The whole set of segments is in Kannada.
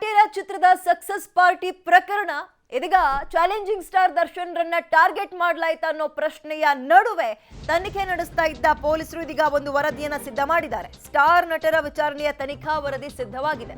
ಕಾಟೇರ ಚಿತ್ರದ ಸಕ್ಸಸ್ ಪಾರ್ಟಿ ಪ್ರಕರಣ ಇದೀಗ ಚಾಲೆಂಜಿಂಗ್ ಸ್ಟಾರ್ ದರ್ಶನ್ ರನ್ನ ಟಾರ್ಗೆಟ್ ಮಾಡಲಾಯ್ತಾ ಅನ್ನೋ ಪ್ರಶ್ನೆಯ ನಡುವೆ ತನಿಖೆ ನಡೆಸ್ತಾ ಇದ್ದ ಪೊಲೀಸರು ಇದೀಗ ಒಂದು ವರದಿಯನ್ನ ಸಿದ್ಧ ಮಾಡಿದ್ದಾರೆ. ಸ್ಟಾರ್ ನಟರ ವಿಚಾರಣೆಯ ತನಿಖಾ ವರದಿ ಸಿದ್ಧವಾಗಿದೆ.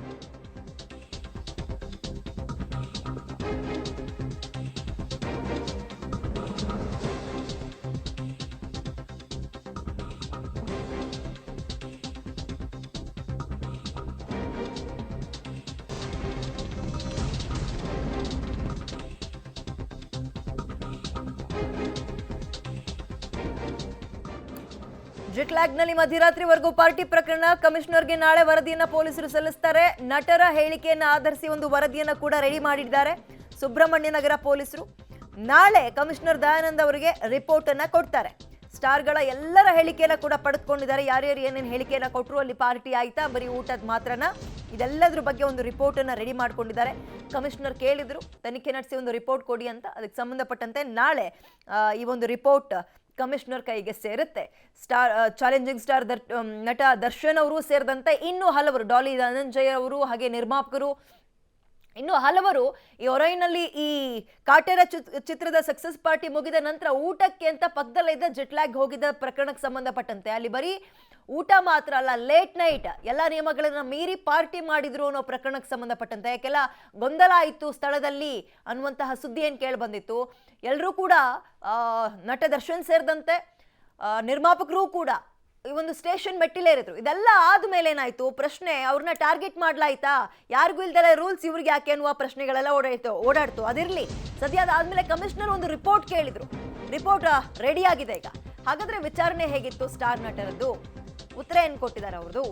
ಜಿಟ್ಲಾಗ್ನಲ್ಲಿ ಮಧ್ಯರಾತ್ರಿವರೆಗೂ ಪಾರ್ಟಿ ಪ್ರಕರಣ ಕಮಿಷನರ್ಗೆ ನಾಳೆ ವರದಿಯನ್ನ ಪೊಲೀಸರು ಸಲ್ಲಿಸುತ್ತಾರೆ. ನಟರ ಹೇಳಿಕೆಯನ್ನ ಆಧರಿಸಿ ಒಂದು ವರದಿಯನ್ನ ಕೂಡ ರೆಡಿ ಮಾಡಿದ್ದಾರೆ ಸುಬ್ರಹ್ಮಣ್ಯ ನಗರ ಪೊಲೀಸರು. ನಾಳೆ ಕಮಿಷನರ್ ದಯಾನಂದ್ ಅವರಿಗೆ ರಿಪೋರ್ಟ್ ಅನ್ನ ಕೊಡ್ತಾರೆ. ಸ್ಟಾರ್ಗಳ ಎಲ್ಲರ ಹೇಳಿಕೆಯನ್ನ ಕೂಡ ಪಡೆದುಕೊಂಡಿದ್ದಾರೆ. ಯಾರ್ಯಾರು ಏನೇನು ಹೇಳಿಕೆಯನ್ನ ಕೊಟ್ಟರು, ಅಲ್ಲಿ ಪಾರ್ಟಿ ಆಯ್ತಾ, ಬರೀ ಊಟದ ಮಾತ್ರನ, ಇದೆಲ್ಲದ್ರ ಬಗ್ಗೆ ಒಂದು ರಿಪೋರ್ಟ್ ಅನ್ನ ರೆಡಿ ಮಾಡ್ಕೊಂಡಿದ್ದಾರೆ. ಕಮಿಷನರ್ ಕೇಳಿದ್ರು ತನಿಖೆ ನಡೆಸಿ ಒಂದು ರಿಪೋರ್ಟ್ ಕೊಡಿ ಅಂತ. ಅದಕ್ಕೆ ಸಂಬಂಧಪಟ್ಟಂತೆ ನಾಳೆ ಈ ಒಂದು ರಿಪೋರ್ಟ್ ಕಮಿಷನರ್ ಕೈಗೆ ಸೇರುತ್ತೆ. ಚಾಲೆಂಜಿಂಗ್ ಸ್ಟಾರ್ ನಟ ದರ್ಶನ್ ಅವರು ಸೇರಿದಂತೆ ಇನ್ನೂ ಹಲವರು, ಡಾಲಿ ಧನಂಜಯ ಅವರು, ಹಾಗೆ ನಿರ್ಮಾಪಕರು, ಇನ್ನು ಹಲವರು ಈ ಹೊರೈನಲ್ಲಿ ಈ ಕಾಟೇರ ಚಿತ್ರದ ಸಕ್ಸಸ್ ಪಾರ್ಟಿ ಮುಗಿದ ನಂತರ ಊಟಕ್ಕೆ ಅಂತ ಪಕ್ಕದಲ್ಲಿದ್ದ ಜೆಟ್ಲ್ಯಾಗ್ ಹೋಗಿದ್ದ ಪ್ರಕರಣಕ್ಕೆ ಸಂಬಂಧಪಟ್ಟಂತೆ ಅಲ್ಲಿ ಬರೀ ಊಟ ಮಾತ್ರ ಅಲ್ಲ, ಲೇಟ್ ನೈಟ್ ಎಲ್ಲ ನಿಯಮಗಳನ್ನ ಮೀರಿ ಪಾರ್ಟಿ ಮಾಡಿದ್ರು ಅನ್ನೋ ಪ್ರಕರಣಕ್ಕೆ ಸಂಬಂಧಪಟ್ಟಂತೆ ಯಾಕೆಲ್ಲ ಗೊಂದಲ ಆಯಿತು ಸ್ಥಳದಲ್ಲಿ ಅನ್ನುವಂತಹ ಸುದ್ದಿ ಏನು ಕೇಳಿ ಬಂದಿತ್ತು. ಎಲ್ಲರೂ ಕೂಡ ನಟ ದರ್ಶನ್ ಸೇರಿದಂತೆ ನಿರ್ಮಾಪಕರು ಕೂಡ ಈ ಒಂದು ಸ್ಟೇಷನ್ ಮೆಟ್ಟಿಲೇರಿದ್ರು. ಇದೆಲ್ಲ ಆದ್ಮೇಲೆ ಏನಾಯ್ತು ಪ್ರಶ್ನೆ, ಅವ್ರನ್ನ ಟಾರ್ಗೆಟ್ ಮಾಡ್ಲಾಯ್ತಾ, ಯಾರಿಗೂ ಇಲ್ದಲೆ ರೂಲ್ಸ್ ಇವ್ರಿಗೆ ಯಾಕೆ ಅನ್ನುವ ಪ್ರಶ್ನೆಗಳೆಲ್ಲ ಓಡಾಡ್ತು. ಅದಿರ್ಲಿ, ಸದ್ಯ ಅದಾದ್ಮೇಲೆ ಕಮಿಷನರ್ ಒಂದು ರಿಪೋರ್ಟ್ ಕೇಳಿದ್ರು. ರಿಪೋರ್ಟ್ ರೆಡಿ ಆಗಿದೆ ಈಗ. ಹಾಗಾದ್ರೆ ವಿಚಾರಣೆ ಹೇಗಿತ್ತು ಸ್ಟಾರ್ ನಟರದ್ದು, ಉತ್ತರ ಏನ್ ಕೊಟ್ಟಿದ್ದಾರೆ ಅವ್ರದ್ದು,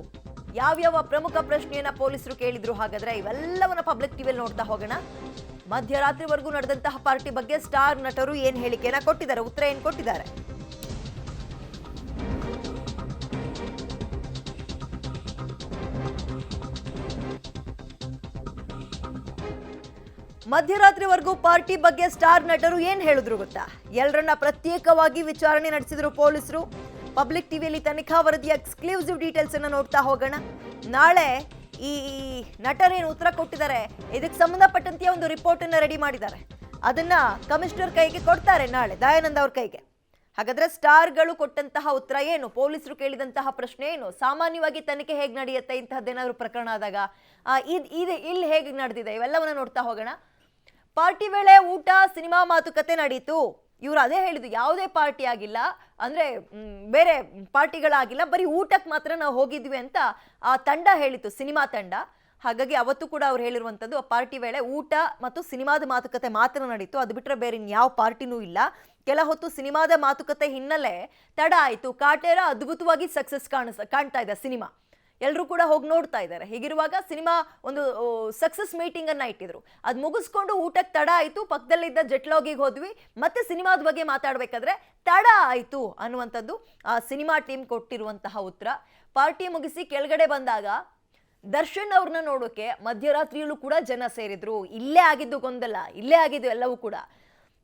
ಯಾವ್ಯಾವ ಪ್ರಮುಖ ಪ್ರಶ್ನೆಯನ್ನ ಪೊಲೀಸರು ಕೇಳಿದ್ರು, ಹಾಗಾದ್ರೆ ಇವೆಲ್ಲವನ್ನ ಪಬ್ಲಿಕ್ ಟಿವಿಯಲ್ಲಿ ನೋಡ್ತಾ ಹೋಗೋಣ. ಮಧ್ಯರಾತ್ರಿವರೆಗೂ ನಡೆದಂತಹ ಪಾರ್ಟಿ ಬಗ್ಗೆ ಸ್ಟಾರ್ ನಟರು ಏನ್ ಹೇಳಿಕೆಯನ್ನ ಕೊಟ್ಟಿದ್ದಾರೆ, ಉತ್ತರ ಏನ್ ಕೊಟ್ಟಿದ್ದಾರೆ. ಮಧ್ಯರಾತ್ರಿವರೆಗೂ ಪಾರ್ಟಿ ಬಗ್ಗೆ ಸ್ಟಾರ್ ನಟರು ಏನ್ ಹೇಳಿದ್ರು ಗೊತ್ತಾ? ಎಲ್ಲರನ್ನ ಪ್ರತ್ಯೇಕವಾಗಿ ವಿಚಾರಣೆ ನಡೆಸಿದ್ರು ಪೊಲೀಸರು. ಪಬ್ಲಿಕ್ ಟಿವಿಯಲ್ಲಿ ತನಿಖಾ ವರದಿಯ ಎಕ್ಸ್ಕ್ಲೂಸಿವ್ ಡೀಟೇಲ್ಸ್ ಅನ್ನ ನೋಡ್ತಾ ಹೋಗೋಣ. ನಾಳೆ ಈ ನಟರೇನು ಉತ್ತರ ಕೊಟ್ಟಿದ್ದಾರೆ, ಇದಕ್ಕೆ ಸಂಬಂಧಪಟ್ಟಂತೆ ಒಂದು ರಿಪೋರ್ಟ್ ಅನ್ನ ರೆಡಿ ಮಾಡಿದ್ದಾರೆ. ಅದನ್ನ ಕಮಿಷನರ್ ಕೈಗೆ ಕೊಡ್ತಾರೆ ನಾಳೆ, ದಯಾನಂದ್ ಅವ್ರ ಕೈಗೆ. ಹಾಗಾದ್ರೆ ಸ್ಟಾರ್ಗಳು ಕೊಟ್ಟಂತಹ ಉತ್ತರ ಏನು, ಪೊಲೀಸರು ಕೇಳಿದಂತಹ ಪ್ರಶ್ನೆ ಏನು, ಸಾಮಾನ್ಯವಾಗಿ ತನಿಖೆ ಹೇಗೆ ನಡೆಯುತ್ತೆ ಇಂತಹದ್ದೇನಾದ್ರು ಪ್ರಕರಣ ಆದಾಗ, ಇಲ್ಲಿ ಹೇಗೆ ನಡೆದಿದೆ, ಇವೆಲ್ಲವನ್ನ ನೋಡ್ತಾ ಹೋಗೋಣ. ಪಾರ್ಟಿ ವೇಳೆ ಊಟ, ಸಿನಿಮಾ ಮಾತುಕತೆ ನಡೀತು. ಇವರು ಅದೇ ಹೇಳಿದ್ದು, ಯಾವುದೇ ಪಾರ್ಟಿ ಆಗಿಲ್ಲ, ಅಂದ್ರೆ ಬೇರೆ ಪಾರ್ಟಿಗಳಾಗಿಲ್ಲ, ಬರೀ ಊಟಕ್ಕೆ ಮಾತ್ರ ನಾವು ಹೋಗಿದ್ವಿ ಅಂತ ಆ ತಂಡ ಹೇಳಿತ್ತು, ಸಿನಿಮಾ ತಂಡ. ಹಾಗಾಗಿ ಅವತ್ತು ಕೂಡ ಅವ್ರು ಹೇಳಿರುವಂಥದ್ದು, ಆ ಪಾರ್ಟಿ ವೇಳೆ ಊಟ ಮತ್ತು ಸಿನಿಮಾದ ಮಾತುಕತೆ ಮಾತ್ರ ನಡೀತು. ಅದು ಬಿಟ್ಟರೆ ಬೇರೆ ಯಾವ ಪಾರ್ಟಿನೂ ಇಲ್ಲ. ಕೆಲ ಹೊತ್ತು ಸಿನಿಮಾದ ಮಾತುಕತೆ ಹಿನ್ನೆಲೆ ತಡ ಆಯಿತು. ಕಾಟೇರ ಅದ್ಭುತವಾಗಿ ಸಕ್ಸಸ್ ಕಾಣ್ತಾ ಇದೆ ಸಿನಿಮಾ, ಎಲ್ಲರೂ ಕೂಡ ಹೋಗಿ ನೋಡ್ತಾ ಇದ್ದಾರೆ. ಹೀಗಿರುವಾಗ ಸಿನಿಮಾ ಒಂದು ಸಕ್ಸಸ್ ಮೀಟಿಂಗ್ ಅನ್ನ ಇಟ್ಟಿದ್ರು. ಅದು ಮುಗಿಸ್ಕೊಂಡು ಊಟಕ್ಕೆ ತಡ ಆಯಿತು, ಪಕ್ಕದಲ್ಲಿದ್ದ ಜೆಟ್ಲಾಗಿಗೆ ಹೋದ್ವಿ, ಮತ್ತೆ ಸಿನಿಮಾದ ಬಗ್ಗೆ ಮಾತಾಡ್ಬೇಕಾದ್ರೆ ತಡ ಆಯಿತು ಅನ್ನುವಂಥದ್ದು ಆ ಸಿನಿಮಾ ಟೀಮ್ ಕೊಟ್ಟಿರುವಂತಹ ಉತ್ತರ. ಪಾರ್ಟಿ ಮುಗಿಸಿ ಕೆಳಗಡೆ ಬಂದಾಗ ದರ್ಶನ್ ಅವ್ರನ್ನ ನೋಡೋಕೆ ಮಧ್ಯರಾತ್ರಿಯಲ್ಲೂ ಕೂಡ ಜನ ಸೇರಿದ್ರು. ಇಲ್ಲೇ ಆಗಿದ್ದು ಗೊಂದಲ, ಇಲ್ಲೇ ಆಗಿದ್ದು ಎಲ್ಲವೂ ಕೂಡ.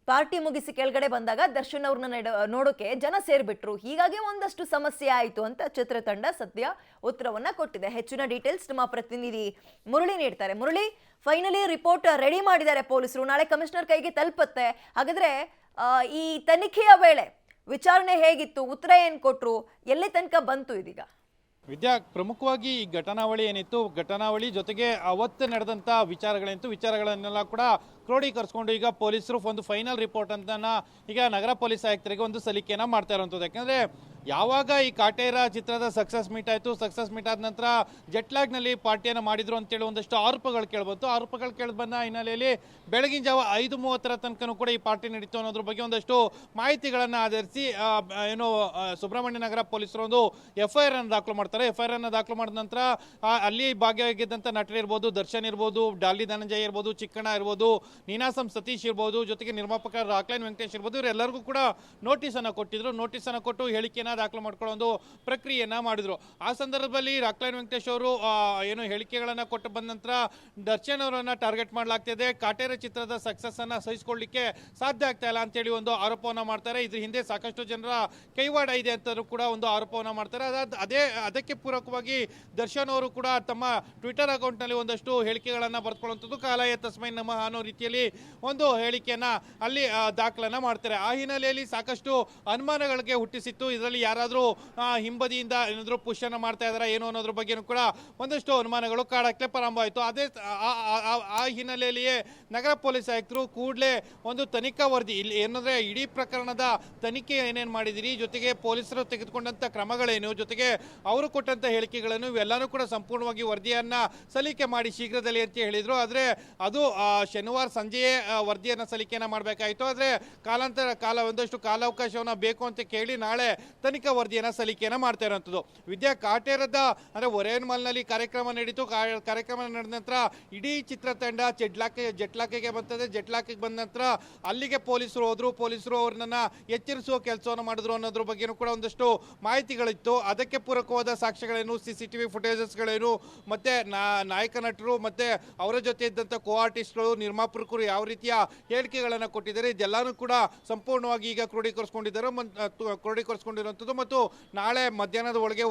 ಪಾರ್ಟಿ ಮುಗಿಸಿ ಕೆಳಗಡೆ ಬಂದಾಗ ದರ್ಶನ್ ಅವ್ರನ್ನ ನೋಡೋಕೆ ಜನ ಸೇರ್ಬಿಟ್ರು. ಹೀಗಾಗಿ ಒಂದಷ್ಟು ಸಮಸ್ಯೆ ಆಯಿತು ಅಂತ ಚಿತ್ರತಂಡ ಸದ್ಯ ಉತ್ತರವನ್ನ ಕೊಟ್ಟಿದೆ. ಹೆಚ್ಚಿನ ಡೀಟೇಲ್ಸ್ ನಮ್ಮ ಪ್ರತಿನಿಧಿ ಮುರಳಿ ನೀಡ್ತಾರೆ. ಮುರಳಿ, ಫೈನಲಿ ರಿಪೋರ್ಟ್ ರೆಡಿ ಮಾಡಿದ್ದಾರೆ ಪೊಲೀಸರು, ನಾಳೆ ಕಮಿಷನರ್ ಕೈಗೆ ತಲುಪುತ್ತೆ. ಹಾಗಾದ್ರೆ ಈ ತನಿಖೆಯ ವೇಳೆ ವಿಚಾರಣೆ ಹೇಗಿತ್ತು, ಉತ್ತರ ಏನ್ ಕೊಟ್ರು, ಎಲ್ಲಿ ತನಕ ಬಂತು ಇದೀಗ? ವಿದ್ಯಾ, ಪ್ರಮುಖವಾಗಿ ಈ ಘಟನಾವಳಿ ಏನಿತ್ತು, ಘಟನಾವಳಿ ಜೊತೆಗೆ ಅವತ್ತು ನಡೆದಂಥ ವಿಚಾರಗಳನ್ನೆಲ್ಲ ಕೂಡ ಕ್ರೋಢೀಕರಿಸ್ಕೊಂಡು ಈಗ ಪೊಲೀಸರು ಒಂದು ಫೈನಲ್ ರಿಪೋರ್ಟ್ ಅಂತ ಈಗ ನಗರ ಪೊಲೀಸ್ ಆಯುಕ್ತರಿಗೆ ಒಂದು ಸಲ್ಲಿಕೆಯನ್ನು ಮಾಡ್ತಾ ಇರುವಂಥದ್ದು. ಯಾಕಂದರೆ ಯಾವಾಗ ಈ ಕಾಟೇರ ಚಿತ್ರದ ಸಕ್ಸಸ್ ಮೀಟ್ ಆಯಿತು, ಸಕ್ಸಸ್ ಮೀಟ್ ಆದ ನಂತರ ಜೆಟ್ಲಾಗ್ನಲ್ಲಿ ಪಾರ್ಟಿಯನ್ನು ಮಾಡಿದ್ರು ಅಂತೇಳಿ ಒಂದಷ್ಟು ಆರೋಪಗಳು ಕೇಳ್ಬಂತು. ಆರೋಪಗಳು ಕೇಳಿಬಂದ ಹಿನ್ನೆಲೆಯಲ್ಲಿ ಬೆಳಗಿನ ಜಾವ 5:30 ತನಕನೂ ಕೂಡ ಈ ಪಾರ್ಟಿ ನಡೀತು ಅನ್ನೋದ್ರ ಬಗ್ಗೆ ಒಂದಷ್ಟು ಮಾಹಿತಿಗಳನ್ನು ಆಧರಿಸಿ ಸುಬ್ರಹ್ಮಣ್ಯ ನಗರ ಪೊಲೀಸರು ಒಂದು FIR ಅನ್ನು ದಾಖಲು ಮಾಡ್ತಾರೆ. FIR ಅನ್ನು ದಾಖಲು ಮಾಡಿದ ನಂತರ ಅಲ್ಲಿ ಭಾಗಿಯಾಗಿದ್ದಂಥ ನಟರಿರ್ಬೋದು, ದರ್ಶನ್ ಇರ್ಬೋದು, ಡಾಲಿ ಧನಂಜಯ ಇರ್ಬೋದು, ಚಿಕ್ಕಣ್ಣ ಇರ್ಬೋದು, ನೀನಾಸಂ ಸತೀಶ್ ಇರ್ಬೋದು, ಜೊತೆಗೆ ನಿರ್ಮಾಪಕ ರಾಕ್ಲೈನ್ ವೆಂಕಟೇಶ್ ಇರ್ಬೋದು, ಇವರೆಲ್ಲರಿಗೂ ಕೂಡ ನೋಟಿಸನ್ನು ಕೊಟ್ಟಿದ್ರು. ನೋಟಿಸನ್ನು ಕೊಟ್ಟು ಹೇಳಿಕೆಯನ್ನು ದಾಖಲು ಮಾಡ್ಕೊಳ್ಳೋ ಒಂದು ಪ್ರಕ್ರಿಯೆಯನ್ನು ಮಾಡಿದ್ರು. ಆ ಸಂದರ್ಭದಲ್ಲಿ ರಾಕ್ಲೈನ್ ವೆಂಕಟೇಶ್ ಅವರು ಏನು ಹೇಳಿಕೆಗಳನ್ನು ಕೊಟ್ಟು ಬಂದ ನಂತರ ದರ್ಶನ್ ಅವರನ್ನು ಟಾರ್ಗೆಟ್ ಮಾಡಲಾಗ್ತಿದೆ, ಕಾಟೇರ ಚಿತ್ರದ ಸಕ್ಸಸ್ ಅನ್ನು ಸಹಿಸಿಕೊಳ್ಳಲಿಕ್ಕೆ ಸಾಧ್ಯ ಆಗ್ತಾ ಇಲ್ಲ ಅಂತೇಳಿ ಒಂದು ಆರೋಪವನ್ನು ಮಾಡ್ತಾರೆ. ಇದ್ರ ಹಿಂದೆ ಸಾಕಷ್ಟು ಜನರ ಕೈವಾಡ ಇದೆ ಅಂತ ಕೂಡ ಒಂದು ಆರೋಪವನ್ನು ಮಾಡ್ತಾರೆ. ಅದಕ್ಕೆ ಪೂರಕವಾಗಿ ದರ್ಶನ್ ಅವರು ಕೂಡ ತಮ್ಮ ಟ್ವಿಟರ್ ಅಕೌಂಟ್ನಲ್ಲಿ ಒಂದಷ್ಟು ಹೇಳಿಕೆಗಳನ್ನು ಬರೆದುಕೊಳ್ಳುವಂಥದ್ದು, ಕಾಲಾಯ ತಸ್ಮೈ ನಮಃ ಅನ್ನೋ ರೀತಿಯಲ್ಲಿ ಒಂದು ಹೇಳಿಕೆಯನ್ನ ಅಲ್ಲಿ ದಾಖಲನ್ನ ಮಾಡ್ತಾರೆ. ಆ ಹಿನ್ನೆಲೆಯಲ್ಲಿ ಸಾಕಷ್ಟು ಅನುಮಾನಗಳಿಗೆ ಹುಟ್ಟಿಸಿತ್ತು. ಇದರಲ್ಲಿ ಯಾರಾದರೂ ಹಿಂಬದಿಯಿಂದ ಏನಾದರೂ ಪುಷ್ ಅನ್ನು ಮಾಡ್ತಾ ಇದಾರ ಏನೋ ಅನ್ನೋದ್ರ ಬಗ್ಗೆನೂ ಕೂಡ ಒಂದಷ್ಟು ಅನುಮಾನಗಳು ಕಾಡಕ್ಕೆ ಪ್ರಾರಂಭ ಆಯಿತು. ಆ ಹಿನ್ನೆಲೆಯಲ್ಲಿಯೇ ನಗರ ಪೊಲೀಸ್ ಆಯುಕ್ತರು ಕೂಡಲೇ ಒಂದು ತನಿಖಾ ವರದಿ, ಇಲ್ಲಿ ಏನಂದ್ರೆ ಇಡೀ ಪ್ರಕರಣದ ತನಿಖೆ ಏನೇನು ಮಾಡಿದಿರಿ, ಜೊತೆಗೆ ಪೊಲೀಸರು ತೆಗೆದುಕೊಂಡಂತ ಕ್ರಮಗಳೇನು, ಜೊತೆಗೆ ಅವರು ಕೊಟ್ಟಂತ ಹೇಳಿಕೆಗಳನ್ನು ಇವೆಲ್ಲನೂ ಕೂಡ ಸಂಪೂರ್ಣವಾಗಿ ವರದಿಯನ್ನ ಸಲ್ಲಿಕೆ ಮಾಡಿ ಶೀಘ್ರದಲ್ಲಿ ಅಂತ ಹೇಳಿದ್ರು. ಆದ್ರೆ ಅದು ಶನಿವಾರ ಸಂಜೆಯೇ ವರದಿಯನ್ನ ಸಲ್ಲಿಕೆಯನ್ನ ಮಾಡಬೇಕಾಯಿತು. ಆದ್ರೆ ಒಂದಷ್ಟು ಕಾಲಾವಕಾಶವನ್ನ ಬೇಕು ಅಂತ ಕೇಳಿ ನಾಳೆ ತನಿಖಾ ವರದಿಯನ್ನ ಸಲ್ಲಿಕೆಯನ್ನ ಮಾಡ್ತಾ ಇರುವಂತದ್ದು. ವಿದ್ಯಾ ಕಾಟೇರದ ಅಂದ್ರೆ ಒರೇನ್ಮಲ್ನಲ್ಲಿ ಕಾರ್ಯಕ್ರಮ ನಡೀತು. ಕಾರ್ಯಕ್ರಮ ನಡೆದ ನಂತರ ಇಡೀ ಚಿತ್ರತಂಡ ಜೆಟ್ಲಾಕಿಗೆ ಬರ್ತದೆ. ಜೆಟ್ಲಾಕಿಗೆ ಬಂದ ನಂತರ ಅಲ್ಲಿಗೆ ಪೊಲೀಸರು ಹೋದ್ರು. ಪೊಲೀಸರು ಅವ್ರನ್ನ ಎಚ್ಚರಿಸುವ ಕೆಲಸವನ್ನು ಮಾಡಿದ್ರು ಅನ್ನೋದ್ರ ಬಗ್ಗೆನೂ ಕೂಡ ಒಂದಷ್ಟು ಮಾಹಿತಿಗಳಿತ್ತು. ಅದಕ್ಕೆ ಪೂರಕವಾದ ಸಾಕ್ಷ್ಯಗಳೇನು, CCTV ಫುಟೇಜಸ್ಗಳೇನು, ಮತ್ತೆ ನಾಯಕ ನಟರು ಮತ್ತೆ ಅವರ ಜೊತೆ ಇದ್ದಂಥ ಕೋ ಆರ್ಟಿಸ್ಟ್ಗಳು, ನಿರ್ಮಾಪಕರು ಯಾವ ರೀತಿಯ ಹೇಳಿಕೆಗಳನ್ನು ಕೊಟ್ಟಿದ್ದಾರೆ ಇದೆಲ್ಲಾನು ಕೂಡ ಸಂಪೂರ್ಣವಾಗಿ ಈಗ ಕ್ರೋಢೀಕರಿಸಿಕೊಂಡಿರುವಂಥದ್ದು ಮತ್ತು ನಾಳೆ ಮಧ್ಯಾಹ್ನದ ಒಳಗೆ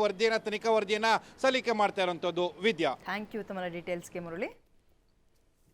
ತನಿಖಾ ವರದಿಯನ್ನ ಸಲ್ಲಿಕೆ ಮಾಡ್ತಾ ಇರುವಂಥದ್ದು. ವಿದ್ಯಾ, ಥ್ಯಾಂಕ್ ಯು ತಮ್ಮ ಡೀಟೇಲ್ಸ್ಗೆ ಮುರಳಿ.